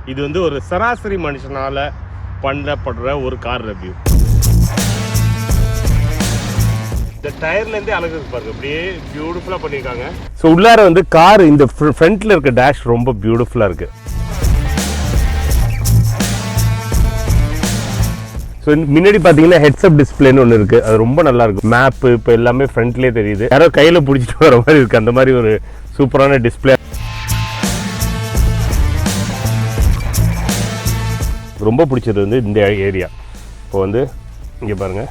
இது வந்து ஒரு சராசரி மனுஷனால் பண்ணப்படுற ஒரு கார் ரிவ்யூ. இந்த டயர்லேருந்தே அழகு பாருங்க, அப்படியே பியூட்டிஃபுல்லாக பண்ணியிருக்காங்க. ஸோ உள்ளார வந்து கார் இந்த ஃப்ரண்ட்டில் இருக்க டேஷ் ரொம்ப பியூட்டிஃபுல்லாக இருக்குது. ஸோ முன்னாடி பார்த்தீங்கன்னா ஹெட்ஸ்அப் டிஸ்பிளேன்னு ஒன்று இருக்குது, அது ரொம்ப நல்லா இருக்கும். மேப்பு இப்போ எல்லாமே ஃப்ரண்ட்லேயே தெரியுது, யாரோ கையில் பிடிச்சிட்டு வர மாதிரி இருக்குது, அந்த மாதிரி ஒரு சூப்பரான டிஸ்பிளே. ரொம்ப பிடிச்சது வந்து இந்த ஏரியா. இப்போ வந்து இங்கே பாருங்கள்,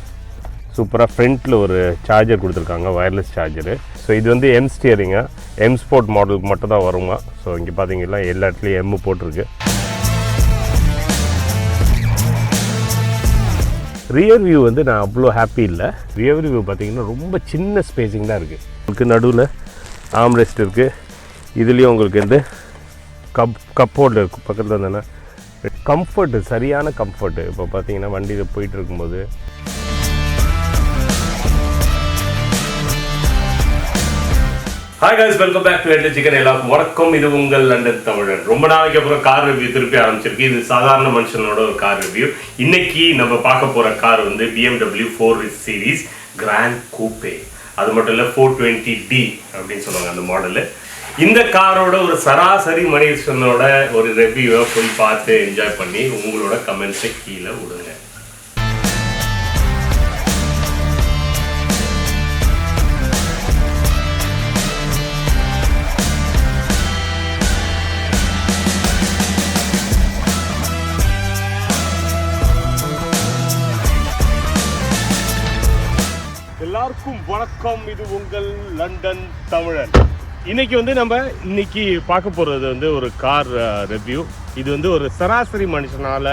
சூப்பராக ஃப்ரண்ட்டில் ஒரு சார்ஜர் கொடுத்துருக்காங்க, வயர்லெஸ் சார்ஜரு. ஸோ இது வந்து எம் ஸ்டியரிங்க, எம் ஸ்போர்ட் மாடலுக்கு மட்டும் தான் வருமா. ஸோ இங்கே பார்த்தீங்கன்னா எல்லா இடத்துலையும் எம் போட்டிருக்கு. ரியர் வியூ வந்து நான் அவ்வளோ ஹாப்பி இல்லை. ரியர் வியூ பார்த்தீங்கன்னா ரொம்ப சின்ன ஸ்பேஸிங் தான் இருக்குது. உங்களுக்கு நடுவில் ஆம்ரெஸ்ட் இருக்குது, இதுலேயும் உங்களுக்கு வந்து கப் ஹோல்டர் இருக்குது பக்கத்தில் இருந்தானே. கம்ஃபர்ட்டு, சரியான கம்ஃபர்ட்டு. இப்போ பார்த்தீங்கன்னா வண்டியில் போயிட்டு இருக்கும்போது hi guys, welcome back to headless chicken. எல்லாருக்கும் வணக்கம். இது உங்கள் லண்டன் தமிழன். ரொம்ப நாளைக்கு அப்புறம் கார் ரிவ்யூ திருப்பி ஆரம்பிச்சிருக்கு. இது சாதாரண மனுஷனோட ஒரு கார் ரிவ்யூ. இன்னைக்கு நம்ம பார்க்க போகிற கார் வந்து BMW 4 சீரீஸ் Gran Coupe. அது மட்டும் இல்லை 420D அப்படின்னு சொல்லுவாங்க அந்த மாடலு. இந்த காரோட ஒரு சராசரி மனுஷனோட ஒரு ரிவ்யூவை போய் பார்த்து என்ஜாய் பண்ணி உங்களோட கமெண்ட்ஸை கீழே விடுங்க. எல்லாருக்கும் வணக்கம். இது உங்கள் லண்டன் தமிழன். இன்னைக்கு வந்து நம்ம பார்க்க போகிறது வந்து ஒரு கார் ரிவ்யூ. இது வந்து ஒரு சராசரி மனுஷனால்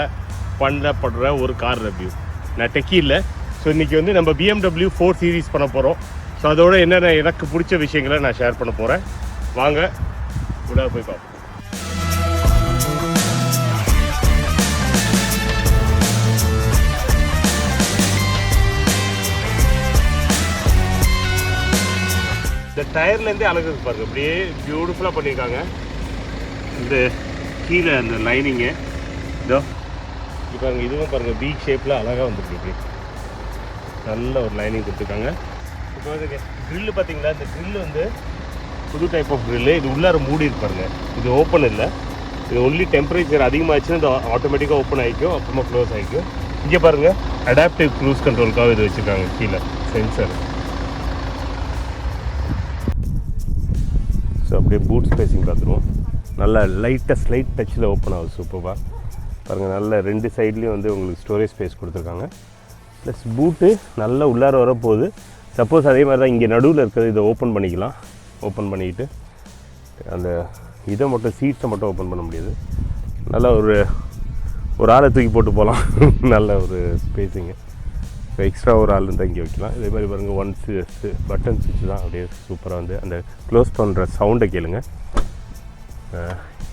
பண்ணப்படுற ஒரு கார் ரிவ்யூ. நான் டெக்கி இல்லை. ஸோ இன்றைக்கி வந்து நம்ம BMW 4 சீரீஸ் பண்ண போகிறோம். ஸோ அதோட என்னென்ன எனக்கு பிடிச்ச விஷயங்களை நான் ஷேர் பண்ண போகிறேன். வாங்க உள்ள போய் பார்ப்போம். இந்த டயர்லேருந்தே அழகு பாருங்க, அப்படியே பியூட்டிஃபுல்லாக பண்ணியிருக்காங்க. இந்த கீழே அந்த லைனிங்கு இதோ இப்போ பாருங்கள், இதுவும் பாருங்கள் பீச் ஷேப்பில் அழகாக வந்துருக்கு. நல்ல ஒரு லைனிங் கொடுத்துருக்காங்க. இப்போ வந்து க்ரில்லு பார்த்தீங்களா, இந்த க்ரில்லு வந்து புது டைப் ஆஃப் க்ரில்லு. இது உள்ளார மூடி இருப்பாருங்க, இது ஓப்பன் இல்லை. இது ஒன்லி டெம்பரேச்சர் அதிகமாகிடுச்சுன்னா இது ஆட்டோமேட்டிக்காக ஓப்பன் ஆகிக்கும், அப்புறமா க்ளோஸ் ஆகிக்கும். இங்கே பாருங்கள், அடாப்டிவ் க்ரூஸ் கண்ட்ரோலுக்காக இது வச்சுருக்காங்க. கீழே சென்சர். ஸோ அப்படியே பூட் ஸ்பேஸிங் பார்த்துருவோம். நல்லா லைட்டாக ஸ்லைட் டச்சில் ஓப்பன் ஆகுது. சூப்பராக பாருங்கள், நல்ல ரெண்டு சைட்லேயும் வந்து உங்களுக்கு ஸ்டோரேஜ் ஸ்பேஸ் கொடுத்துருக்காங்க. ப்ளஸ் பூட்டு நல்லா உள்ளார வரப்போகுது. சப்போஸ் அதே மாதிரி தான் இங்கே நடுவில் இருக்கிறது, இதை ஓப்பன் பண்ணிக்கலாம். ஓப்பன் பண்ணிக்கிட்டு அந்த இதை மட்டும், சீட்ஸை மட்டும் ஓப்பன் பண்ண முடியாது. நல்லா ஒரு ஆளை தூக்கி போட்டு போகலாம். நல்ல ஒரு ஸ்பேஸிங்கு. ஸோ எக்ஸ்ட்ரா ஒரு ஆள் இருந்தால் இங்கே வைக்கலாம். இதே மாதிரி பாருங்கள், ஒன் பட்டன் சுவிட்ச் தான். அப்படியே சூப்பராக வந்து அந்த க்ளோஸ் பண்ணுற சவுண்டை கேளுங்க.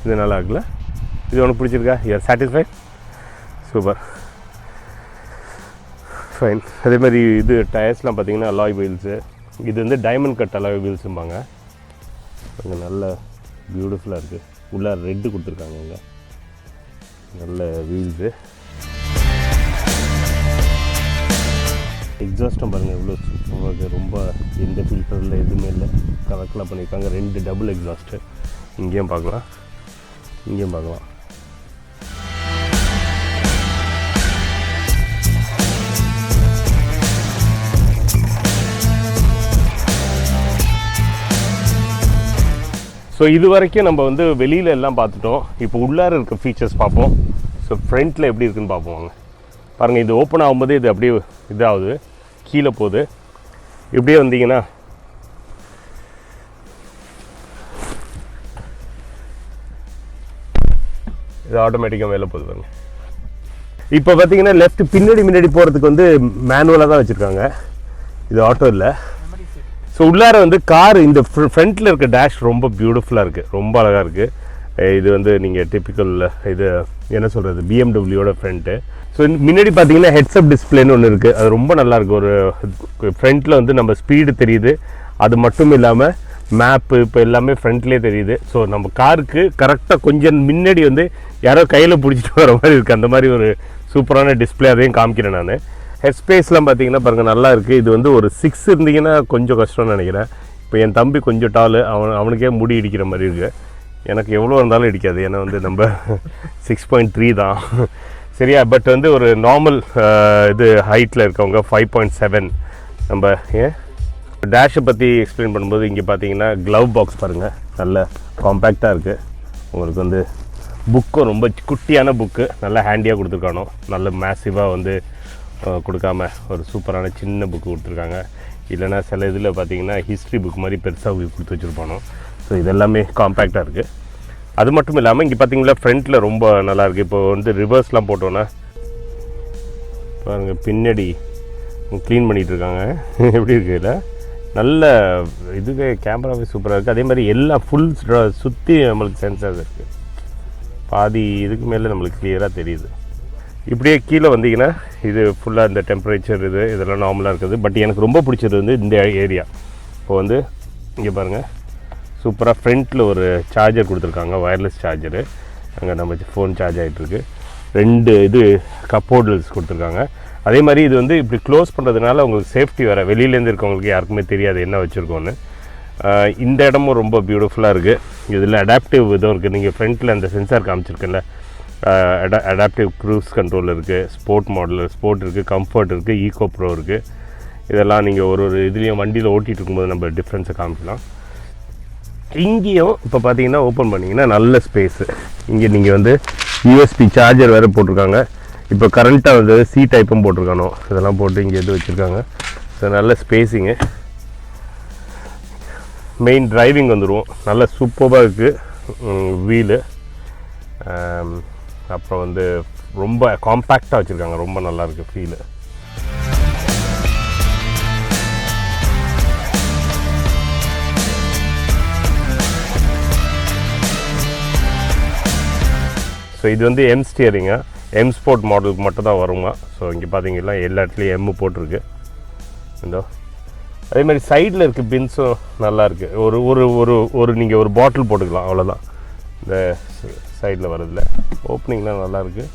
இது நல்லா இருக்குல்ல? இது உனக்கு பிடிச்சிருக்கா? You are satisfied? Super, fine. அதே மாதிரி இது டயர்ஸ்லாம் பார்த்தீங்கன்னா அலாய் வீல்ஸு. இது வந்து டைமண்ட் கட் அலாய் வீல்ஸும்பாங்க. அங்கே நல்ல பியூட்டிஃபுல்லாக இருக்குது. உள்ளே ரெட்டு கொடுத்துருக்காங்க. இங்கே நல்ல வீல்ஸு. எக்ஸாஸ்ட்டும் பாருங்கள் எவ்வளோ சூப்பராக இருக்குது. ரொம்ப எந்த ஃபில்டரில் எதுவுமே இல்லை, கலக்கெலாம் பண்ணியிருக்காங்க. 2 டபுள் எக்ஸாஸ்ட்டு. இங்கேயும் பார்க்கலாம், இங்கேயும் பார்க்கலாம். ஸோ இது வரைக்கும் நம்ம வந்து வெளியில் எல்லாம் பார்த்துட்டோம். இப்போ உள்ளார இருக்க ஃபீச்சர்ஸ் பார்ப்போம். ஸோ ஃப்ரண்ட்டில் எப்படி இருக்குதுன்னு பார்ப்போம். வாங்க பாருங்கள், இது ஓப்பன் ஆகும்போது இது அப்படியே இதாகுது, கீழே போகுது. இப்படியே வந்தீங்கன்னா இது ஆட்டோமேட்டிக்காக மேலே போகுது பாருங்க. இப்போ பார்த்தீங்கன்னா லெஃப்ட் முன்னாடி போகிறதுக்கு வந்து மேனுவலாக தான் வச்சுருக்காங்க, இது ஆட்டோ இல்லை. ஸோ உள்ளார வந்து கார் இந்த ஃப்ரண்ட்டில் இருக்க டேஷ் ரொம்ப பியூட்டிஃபுல்லாக இருக்குது, ரொம்ப அழகாக இருக்குது. இது வந்து நீங்கள் டிப்பிக்கல் இது என்ன சொல்கிறது, BMWவோட ஃப்ரண்ட்டு. ஸோ முன்னாடி பார்த்தீங்கன்னா ஹெட்ஸ்அப் டிஸ்பிளேன்னு ஒன்று இருக்குது, அது ரொம்ப நல்லாயிருக்கு. ஒரு ஃப்ரண்ட்டில் வந்து நம்ம ஸ்பீடு தெரியுது. அது மட்டும் இல்லாமல் மேப்பு இப்போ எல்லாமே ஃப்ரண்ட்லேயே தெரியுது. ஸோ நம்ம காருக்கு கரெக்டாக கொஞ்சம் முன்னாடி வந்து யாரோ கையில் பிடிச்சிட்டு வர மாதிரி இருக்குது. அந்த மாதிரி ஒரு சூப்பரான டிஸ்பிளே அதையும் காமிக்கிறேன் நான். ஹெட் ஸ்பேஸ்லாம் பார்த்தீங்கன்னா பாருங்கள் நல்லா இருக்குது. இது வந்து ஒரு 6 இருந்தீங்கன்னா கொஞ்சம் கஷ்டம்னு நினைக்கிறேன். இப்போ என் தம்பி கொஞ்சம் டாலு, அவனுக்கே முடி இடிக்கிற மாதிரி இருக்குது. எனக்கு எவ்வளோ இருந்தாலும் இடிக்காது, ஏன்னா வந்து நம்ம 6.3 தான் சரியா. பட் வந்து ஒரு நார்மல் இது ஹைட்டில் இருக்கவங்க 5.7. நம்ம டேஷை பற்றி எக்ஸ்பிளைன் பண்ணும்போது இங்கே பார்த்தீங்கன்னா க்ளவ் பாக்ஸ் பாருங்கள், நல்ல காம்பேக்டாக இருக்குது. உங்களுக்கு வந்து புக்கும் ரொம்ப குட்டியான புக்கு, நல்லா ஹேண்டியாக கொடுத்துருக்கானோ, நல்ல மேசிவாக வந்து கொடுக்காம ஒரு சூப்பரான சின்ன புக்கு கொடுத்துருக்காங்க. இல்லைனா சில இதில் பார்த்தீங்கன்னா ஹிஸ்ட்ரி புக் மாதிரி பெருசாக கொடுத்து வச்சுருப்பானோ. ஸோ இதெல்லாமே காம்பேக்டாக இருக்குது. அது மட்டும் இல்லாமல் இங்கே பார்த்தீங்கன்னா ஃப்ரண்ட்டில் ரொம்ப நல்லாயிருக்கு. இப்போ வந்து ரிவர்ஸ்லாம் போட்டோன்னா பாருங்கள், பின்னாடி க்ளீன் பண்ணிகிட்ருக்காங்க. எப்படி இருக்குது இல்லை, நல்ல இதுவே கேமராவே சூப்பராக இருக்குது. அதே மாதிரி எல்லா ஃபுல் சுற்றி நம்மளுக்கு சென்சார்ஸ் இருக்குது. பாதி இதுக்கு மேலே நம்மளுக்கு கிளியராக தெரியுது. இப்படியே கீழே வந்தீங்கன்னா இது ஃபுல்லாக இந்த டெம்பரேச்சர் இதெல்லாம் நார்மலாக இருக்குது. பட் எனக்கு ரொம்ப பிடிச்சது வந்து இந்த ஏரியா. இப்போ வந்து இங்கே பாருங்கள், சூப்பராக ஃப்ரண்ட்டில் ஒரு சார்ஜர் கொடுத்துருக்காங்க, வயர்லெஸ் சார்ஜரு. அங்கே நம்ம ஃபோன் சார்ஜ் ஆகிட்டுருக்கு. 2 இது கப் ஹோல்டர்ஸ் கொடுத்துருக்காங்க. அதே மாதிரி இது வந்து இப்படி க்ளோஸ் பண்ணுறதுனால உங்களுக்கு சேஃப்டி வேறு, வெளியிலேருந்து இருக்கவங்களுக்கு யாருக்குமே தெரியாது என்ன வச்சுருக்கோன்னு. இந்த இடமும் ரொம்ப பியூட்டிஃபுல்லாக இருக்குது. இதில் அடாப்டிவ் இதுவும் இருக்குது. நீங்கள் ஃப்ரண்ட்டில் அந்த சென்சார் காமிச்சிருக்குல்ல, அடாப்டிவ் க்ரூஸ் கண்ட்ரோல் இருக்குது, ஸ்போர்ட் மாடல் ஸ்போர்ட் இருக்குது, கம்ஃபர்ட் இருக்குது, ஈகோ ப்ரோ இருக்குது. இதெல்லாம் நீங்கள் ஒரு இதுலேயும் வண்டியில் ஓட்டிகிட்டு இருக்கும்போது நம்ம டிஃப்ரென்ஸை காமிக்கலாம். இங்கேயும் இப்போ பார்த்தீங்கன்னா ஓப்பன் பண்ணிங்கன்னா நல்ல ஸ்பேஸு. இங்கே நீங்கள் வந்து யூஎஸ்பி சார்ஜர் வேறு போட்டிருக்காங்க. இப்போ கரண்ட்டாக வந்து சி டைப்பும் போட்டிருக்கானோ, இதெல்லாம் போட்டு இங்கே எது வச்சுருக்காங்க. ஸோ நல்ல ஸ்பேஸிங்கு. மெயின் டிரைவிங் வந்துடுவோம், நல்ல சூப்பராக இருக்குது வீலு. அப்புறம் வந்து ரொம்ப காம்பேக்டாக வச்சுருக்காங்க, ரொம்ப நல்லாயிருக்கு ஃபீலு. ஸோ இது வந்து எம் ஸ்டியரிங்க, எம் ஸ்போர்ட் மாடலுக்கு மட்டும் தான் வருமா. ஸோ இங்கே பார்த்தீங்கன்னா எல்லா இடத்துலையும் எம்மு போட்டிருக்கு. இந்த அதே மாதிரி சைடில் இருக்க பின்ஸும் நல்லாயிருக்கு. ஒரு ஒரு ஒரு ஒரு நீங்கள் ஒரு பாட்டில் போட்டுக்கலாம், அவ்வளோதான். இந்த சைடில் வரதில்ல ஓப்பனிங்லாம் நல்லாயிருக்கு.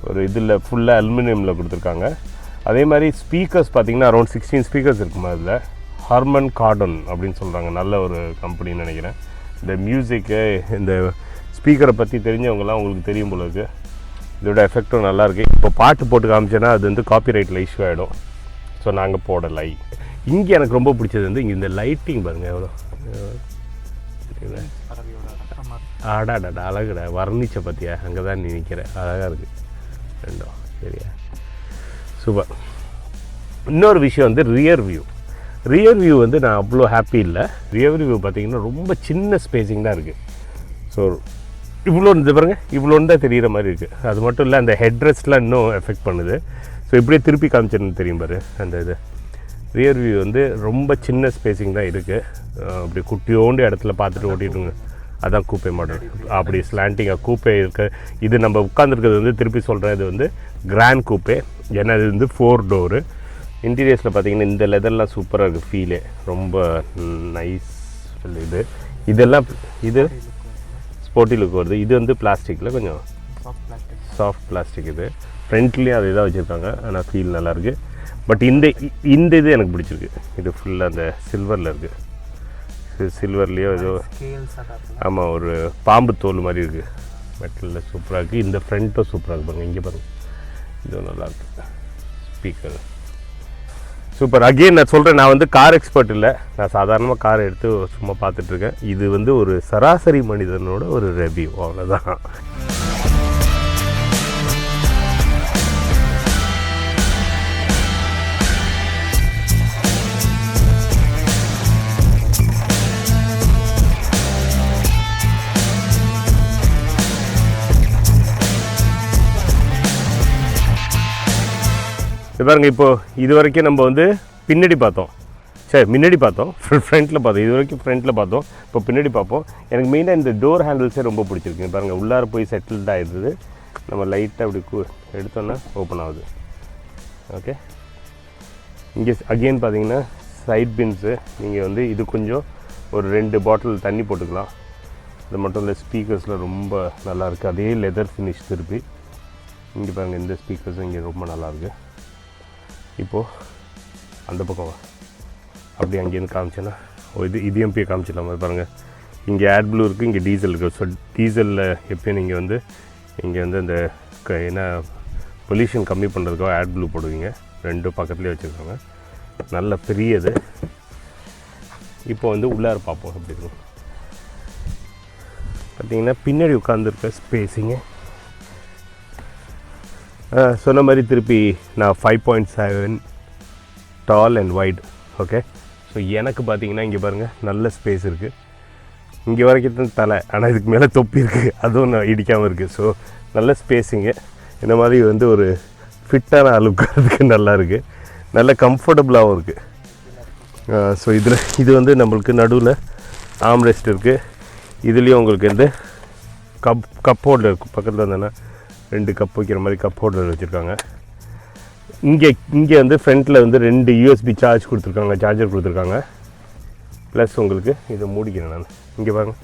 ஒரு இதில் ஃபுல்லாக அலுமினியமில் கொடுத்துருக்காங்க. அதே மாதிரி ஸ்பீக்கர்ஸ் பார்த்திங்கன்னா அரௌண்ட் 16 ஸ்பீக்கர்ஸ் இருக்குமா. அதில் ஹார்மன் கார்டன் அப்படின்னு சொல்கிறாங்க, நல்ல ஒரு கம்பெனின்னு நினைக்கிறேன். இந்த மியூசிக்கு, இந்த ஸ்பீக்கரை பற்றி தெரிஞ்சவங்கலாம் உங்களுக்கு தெரியும் போல இருக்குது. இதோட எஃபெக்டும் நல்லாயிருக்கு. இப்போ பாட்டு போட்டு காமிச்சேன்னா அது வந்து காப்பிரைட்டில் இஷ்யூ ஆகிடும். ஸோ நாங்கள் போடலை. இங்கே எனக்கு ரொம்ப பிடிச்சது வந்து இங்கே இந்த லைட்டிங் பாருங்கள், எவ்வளோ ஆடாடா அழகுடா, வர்ணிச்சை பற்றியா, அங்கே தான் நீ நிற்கிற, அழகாக இருக்குது ரெண்டும். சரியா, சூப்பர். இன்னொரு விஷயம் வந்து ரியர் வியூ வந்து நான் அவ்வளோ ஹாப்பி இல்லை. ரியர் வியூ பார்த்திங்கன்னா ரொம்ப சின்ன ஸ்பேஸிங் தான் இருக்குது. ஸோ இவ்வளோ இந்த பாருங்க, இவ்வளோன்னு தான் தெரிகிற மாதிரி இருக்குது. அது மட்டும் இல்லை, அந்த ஹெட்ரெஸ்ட்லாம் இன்னும் எஃபெக்ட் பண்ணுது. ஸோ இப்படியே திருப்பி காமிச்சிருந்து தெரியும் பாரு. அந்த இது ரியர் வியூ வந்து ரொம்ப சின்ன ஸ்பேஸிங் தான் இருக்குது. அப்படி குட்டியோண்டு இடத்துல பார்த்துட்டு ஓட்டிட்டுங்க. அதான் கூப்பே மாடல், அப்படி ஸ்லாண்டிங்காக கூப்பே இருக்க. இது நம்ம உட்காந்துருக்கிறது வந்து திருப்பி சொல்கிறேன், இது வந்து கிராண்ட் கூப்பே. ஏன்னா இது வந்து 4 டோரு. இன்டீரியர்ஸில் பார்த்தீங்கன்னா இந்த லெதர்லாம் சூப்பராக இருக்குது, ஃபீலே ரொம்ப நைஸ். இதெல்லாம் இது ஸ்போர்ட்டி லுக் வருது. இது வந்து பிளாஸ்டிக்கில் கொஞ்சம் சாஃப்ட் பிளாஸ்டிக். இது ஃப்ரண்ட்லேயும் அதே தான் வச்சுருக்காங்க, ஆனால் ஃபீல் நல்லாயிருக்கு. பட் இந்த இது எனக்கு பிடிச்சிருக்கு. இது ஃபுல்லாக அந்த சில்வரில் இருக்குது. சில்வர்லேயோ ஏதோ, ஆமாம், ஒரு பாம்பு தோல் மாதிரி இருக்குது. மெட்டலில் சூப்பராக இருக்குது. இந்த ஃப்ரண்ட்டும் சூப்பராக இருக்குது பாருங்கள். இங்கே பாருங்கள், இதுவும் நல்லாயிருக்கு. Speaker super. அகெயின் நான் சொல்கிறேன், நான் வந்து கார் எக்ஸ்பர்ட் இல்லை. நான் சாதாரணமாக காரை எடுத்து சும்மா பார்த்துட்ருக்கேன். இது வந்து ஒரு சராசரி மனிதனோட ஒரு ரிவ்யூ, அவ்வளோதான். பாருங்க, இப்போது இது வரைக்கும் நம்ம வந்து பின்னாடி பார்த்தோம், சரி முன்னாடி பார்த்தோம், ஃப்ரண்ட்டில் பார்த்தோம். இது வரைக்கும் ஃப்ரண்ட்டில் பார்த்தோம், இப்போ பின்னாடி பார்ப்போம். எனக்கு மெயினாக இந்த டோர் ஹேண்டில்ஸே ரொம்ப பிடிச்சிருக்கு. பாருங்கள், உள்ளார போய் செட்டில்ட் ஆகிடுது. நம்ம லைட்டாக அப்படி எடுத்தோன்னா ஓப்பன் ஆகுது. ஓகே, இங்கே அகெயின் பார்த்தீங்கன்னா சைட் பின்ஸு. நீங்கள் வந்து இது கொஞ்சம் ஒரு 2 பாட்டில் தண்ணி போட்டுக்கலாம். அது மட்டும் இல்லை, ஸ்பீக்கர்ஸில் ரொம்ப நல்லாயிருக்கு. அதே லெதர் ஃபினிஷ் திருப்பி. இங்கே பாருங்கள், இந்த ஸ்பீக்கர்ஸும் இங்கே ரொம்ப நல்லாயிருக்கு. இப்போது அந்த பக்கம் அப்படி அங்கேருந்து காமிச்சேன்னா இதையும் போய் காமிச்சிடலாம். பாருங்கள், இங்கே ஆட் ப்ளூ இருக்குது, இங்கே டீசல் இருக்குது. ஸோ டீசலில் எப்போயும் நீங்கள் வந்து இங்கே வந்து அந்த என்ன பொல்யூஷன் கம்மி பண்ணுறதுக்காக ஆட் ப்ளூ போடுவீங்க. 2 பக்கத்துலேயே வச்சுருக்காங்க, நல்ல பெரியது. இப்போ வந்து உள்ளார பார்ப்போம் எப்படி இருக்கும். பார்த்திங்கன்னா பின்னாடி உட்காந்துருக்க ஸ்பேஸிங்கு சொன்ன மாதிரி திருப்பி நான் 5.7 டால் அண்ட் வைட். ஓகே, ஸோ எனக்கு பார்த்திங்கன்னா இங்கே பாருங்கள் நல்ல ஸ்பேஸ் இருக்குது. இங்கே வரைக்கும் தான் தலை, ஆனால் இதுக்கு மேலே தொப்பி இருக்குது, அதுவும் நான் இடிக்காமல் இருக்குது. ஸோ நல்ல ஸ்பேஸிங்கு. இந்த மாதிரி வந்து ஒரு ஃபிட்டான ஆளுக்கிறதுக்கு நல்லா இருக்குது, நல்ல கம்ஃபர்டபுளாகவும் இருக்குது. ஸோ இது வந்து நம்மளுக்கு நடுவில் ஆம்ரெஸ்ட் இருக்குது. இதுலேயும் உங்களுக்கு வந்து கப் ஹோல்டர் இருக்குது. பக்கத்தில் வந்தோன்னா 2 கப் வைக்கிற மாதிரி கப் ஹோல்டர் வச்சுருக்காங்க. இங்கே வந்து ஃப்ரண்ட்டில் வந்து 2 USB சார்ஜர் கொடுத்துருக்காங்க. ப்ளஸ் உங்களுக்கு இதை மூடிக்கிறேன் நான். இங்கே பாருங்கள்,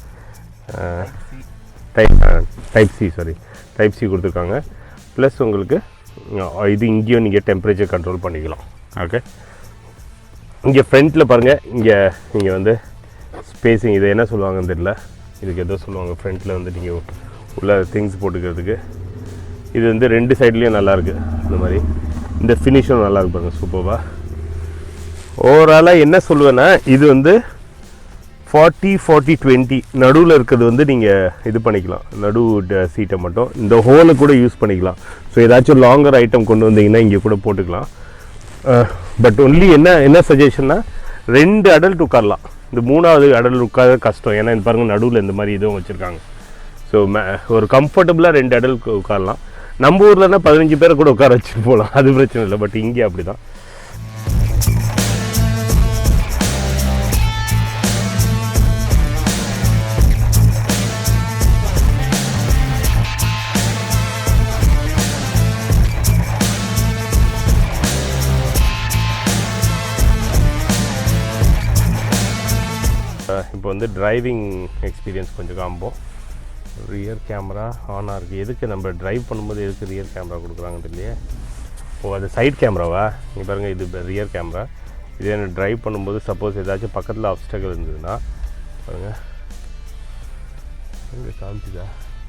டைப் சி கொடுத்துருக்காங்க. ப்ளஸ் உங்களுக்கு இது இங்கேயும் நீங்கள் டெம்பரேச்சர் கண்ட்ரோல் பண்ணிக்கலாம். ஓகே, இங்கே ஃப்ரண்ட்டில் பாருங்கள், இங்கே வந்து ஸ்பேஸிங், இதை என்ன சொல்லுவாங்கன்னு தெரியல, இதுக்கு எதோ சொல்லுவாங்க. ஃப்ரண்ட்டில் வந்து நீங்கள் உள்ள திங்ஸ் போட்டுக்கிறதுக்கு இது வந்து 2 சைட்லேயும் நல்லாயிருக்கு. இந்த மாதிரி இந்த ஃபினிஷும் நல்லாயிருக்கு பாருங்கள், சூப்பராக. ஓவராலாக என்ன சொல்லுவேன்னா, இது வந்து 40-40-20 நடுவில் இருக்கிறது வந்து நீங்கள் இது பண்ணிக்கலாம். நடு சீட்டை மட்டும் இந்த ஹோலை கூட யூஸ் பண்ணிக்கலாம். ஸோ ஏதாச்சும் லாங்கர் ஐட்டம் கொண்டு வந்தீங்கன்னா இங்கே கூட போட்டுக்கலாம். பட் ஒன்லி என்ன சஜஷன்னா, 2 அடல்ட் உட்காரலாம். இந்த 3வது அடல்ட் உட்கார கஷ்டம். ஏன்னா இந்த பாருங்கள், நடுவில் இந்த மாதிரி இதுவும் வச்சுருக்காங்க. ஸோ ஒரு கம்ஃபர்டபுளாக 2 அடல்ட் உட்காரலாம். நம்ம ஊர்லன்னா 15 பேரை கூட உட்கார வச்சுட்டு போகலாம், அது பிரச்சனை இல்லை. பட் இங்கே அப்படி தான். இப்போ வந்து டிரைவிங் எக்ஸ்பீரியன்ஸ் கொஞ்சம் காம்போம். ரியர் கேமரா ஆனாக இருக்குது. எதுக்கு நம்ம ட்ரைவ் பண்ணும்போது எதுக்கு ரியர் கேமரா கொடுக்குறாங்கன்னு இல்லையே. அது சைட் கேமராவா? நீங்கள் பாருங்கள், இது ரியர் கேமரா. இதே எனக்கு ட்ரைவ் பண்ணும்போது சப்போஸ் ஏதாச்சும் பக்கத்தில் ஆப்ஸ்டக்கிள் இருந்ததுன்னா பாருங்கள், இங்கே காமிச்சுதா?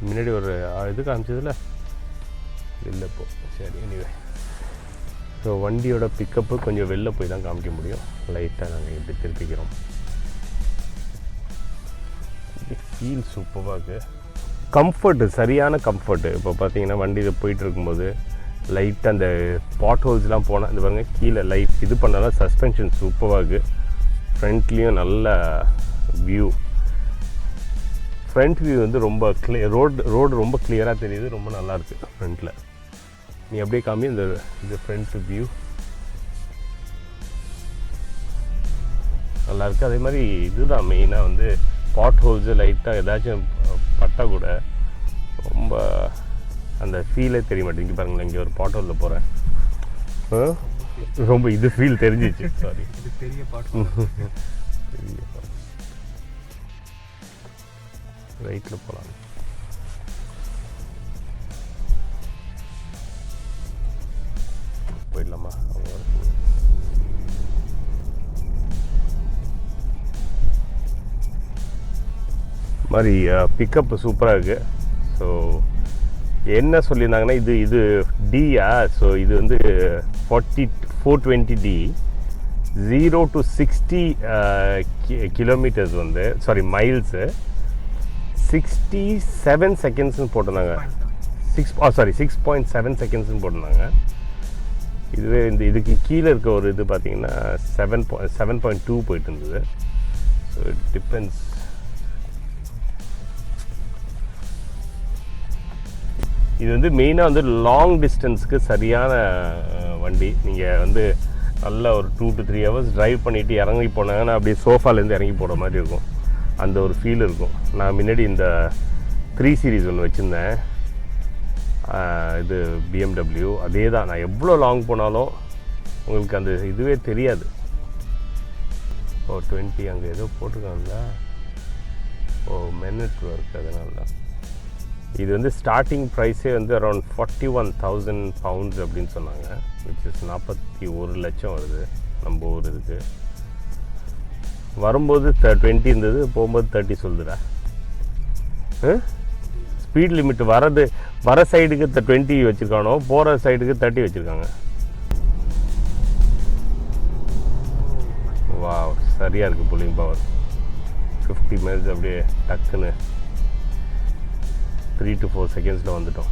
முன்னாடி ஒரு இது காமிச்சதில்ல, வெளில போ. சரி, எனிவே. ஸோ வண்டியோட பிக்கப்பு கொஞ்சம் வெளில போய் தான் காமிக்க முடியும். லைட்டாக நாங்கள் எப்படி திருப்பிக்கிறோம். ஃபீல் சூப்பராக இருக்குது. கம்ஃபர்ட்டு, சரியான கம்ஃபர்ட்டு. இப்போ பார்த்தீங்கன்னா வண்டியில் போயிட்டு இருக்கும்போது லைட்டாக அந்த பாட் ஹோல்ஸ்லாம் போனால் இந்த பாருங்கள், கீழே லைட் இது பண்ணாலும் சஸ்பென்ஷன் சூப்பராக இருக்குது. ஃப்ரண்ட்லேயும் நல்ல வியூ. ஃப்ரண்ட் வியூ வந்து ரொம்ப ரோடு ரொம்ப கிளியராக தெரியுது, ரொம்ப நல்லாயிருக்கு ஃப்ரண்ட்டில். நீ அப்படியே காமி இந்த ஃப்ரண்ட் வியூ நல்லாயிருக்கு. அதே மாதிரி இதுதான் மெயினாக வந்து பாட் ஹோல்ஸு லைட்டாக ஏதாச்சும் பட்டால் கூட ரொம்ப அந்த ஃபீலே தெரிய மாட்டேங்குது. பாருங்களேன், இங்கே ஒரு பாட் ஹோலில் போகிறேன், ரொம்ப இது ஃபீல் தெரிஞ்சிச்சு. சாரி, பெரிய பாட் ரைட்டில் போகலாம். போயிடலாமா? மாதிரி பிக்கப்பு சூப்பராக இருக்குது. ஸோ என்ன சொல்லியிருந்தாங்கன்னா, இது டியா. ஸோ இது வந்து 420D 0 to 60 கிலோமீட்டர்ஸ் வந்து மைல்ஸு 67 செகண்ட்ஸ்னு போட்டிருந்தாங்க. 6.7 செகண்ட்ஸ்னு போட்டிருந்தாங்க. இதுவே இதுக்கு கீழே இருக்க ஒரு இது பார்த்தீங்கன்னா 7.2 போயிட்டு இருந்தது. So it depends. இது வந்து மெயினாக வந்து லாங் டிஸ்டன்ஸுக்கு சரியான வண்டி. நீங்கள் வந்து நல்லா ஒரு 2 to 3 ஹவர்ஸ் ட்ரைவ் பண்ணிவிட்டு இறங்கி போனாங்கன்னா அப்படியே சோஃபாலேருந்து இறங்கி போகிற மாதிரி இருக்கும். அந்த ஒரு ஃபீல் இருக்கும். நான் முன்னாடி இந்த 3 சீரீஸ் ஒன்று வச்சுருந்தேன், இது BMW. அதே தான், நான் எவ்வளோ லாங் போனாலும் உங்களுக்கு அந்த இதுவே தெரியாது. ஓ 20 அங்கே ஏதோ போட்டிருக்காங்களா? ஓ மினிட் ஒர்க், அதனால தான். இது வந்து ஸ்டார்டிங் ப்ரைஸே வந்து அரௌண்ட் 41,000 பவுண்ட்ஸ் அப்படின்னு சொன்னாங்க, விச் இஸ் 41 லட்சம் வருது நம்ம ஊர் இதுக்கு. வரும்போது 20 இருந்தது, போகும்போது 30 சொல்லுதுடா. ஸ்பீட் லிமிட் வர சைடுக்கு 20 வச்சுருக்கானோ, போகிற சைடுக்கு 30 வச்சுருக்காங்க. வா சரியாக இருக்குது புல்லிங் பவர். 50 மைல்ஸ் அப்படியே டக்குன்னு 3 to 4 செகண்ட்ஸில் வந்துட்டோம்.